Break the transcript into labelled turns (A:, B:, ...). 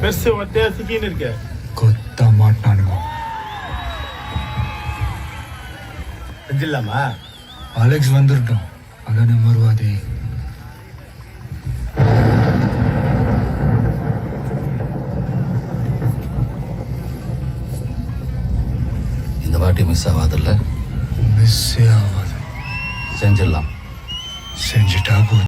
A: பெருசு ஒத்தையா சிக்கின்னு இருக்க.
B: கொத்த மாட்டானுங்க.
A: செஞ்சிடலாமா?
B: அலெக்ஸ் வந்துட்டோம். அதான மறுவாதி.
C: இந்த வாட்டி மிஸ் ஆகாதுல்ல?
B: மிஸ்ஸே ஆகாது.
C: செஞ்சிடலாம்.
B: செஞ்சுட்டா போதும்.